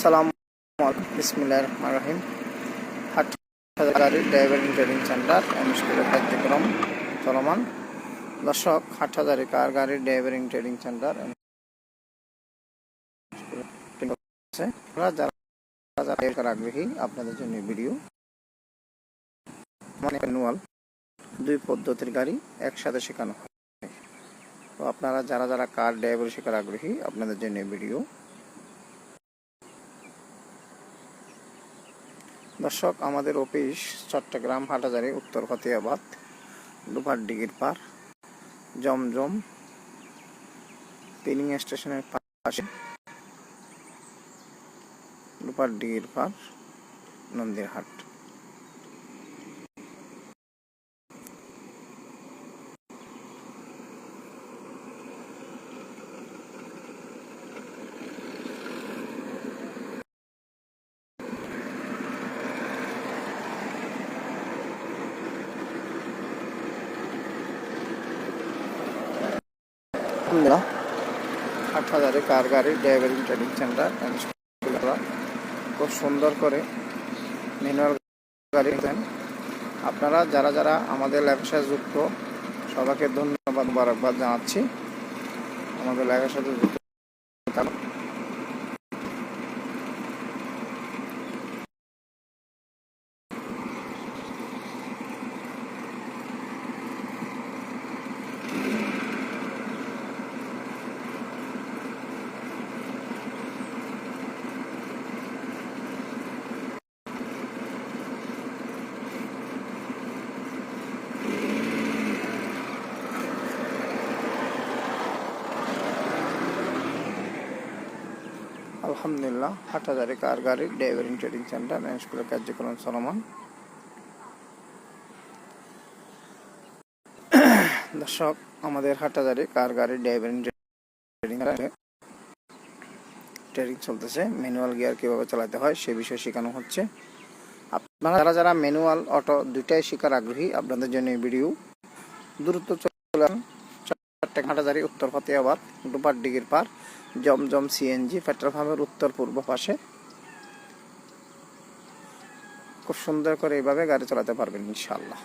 সালাম বিসমিল্লাহির রহমানির রহিম। হাটহাজারী ড্রাইভিং ট্রেনিং সেন্টার স্কুলের কার্যক্রম চলমান। দর্শক, হাটহাজারী কার গাড়ির ড্রাইভিং ট্রেনিং সেন্টার যারা আগ্রহী আপনাদের জন্য ভিডিও। ম্যানুয়াল দুই পদ্ধতির গাড়ি একসাথে শেখানো হয়। তো আপনারা যারা কার ড্রাইভার শেখার আগ্রহী আপনাদের জন্য ভিডিও। দর্শক, আমাদের অফিস চট্টগ্রাম হাটহাজারী উত্তর ফতেয়াবাদ লোপার ডিগির পার জমজম ট্রেনিং স্টেশনের পাশে লোপার ডিগির পার নন্দীরহাট। হাটহাজারী কার গাড়ির ড্রাইভিং ট্রেনিং সেন্টার খুব সুন্দর করে ম্যানুয়াল গাড়ি। আপনারা যারা আমাদের লেখার সাথে যুক্ত সবাইকে ধন্যবাদ বারবার জানাচ্ছি। আমাদের লেখার সাথে যুক্ত আলহামদুলিল্লাহ। হাটহাজারী কার গাড়ির ড্রাইভিং ট্রেনিং সেন্টার স্কুলের কার্যক্রম চলমান। দর্শক, আমাদের হাটহাজারী কার গাড়ির ড্রাইভিং ট্রেনিং চলতেছে। ম্যানুয়াল গিয়ার কিভাবে চালাতে হয় সে বিষয়ে শেখানো হচ্ছে। আপনারা যারা ম্যানুয়াল অটো দুইটাই শেখার আগ্রহী আপনাদের জন্য এই ভিডিও। দ্রুত চলে হাটহাজারী উত্তর ফতেয়াবাদ লোপার ডিগির পার জমজম সিএনজি পেট্রোল পাম্পের উত্তর পূর্ব পাশে। খুব সুন্দর করে এইভাবে গাড়ি চালাতে পারবেন ইনশাআল্লাহ।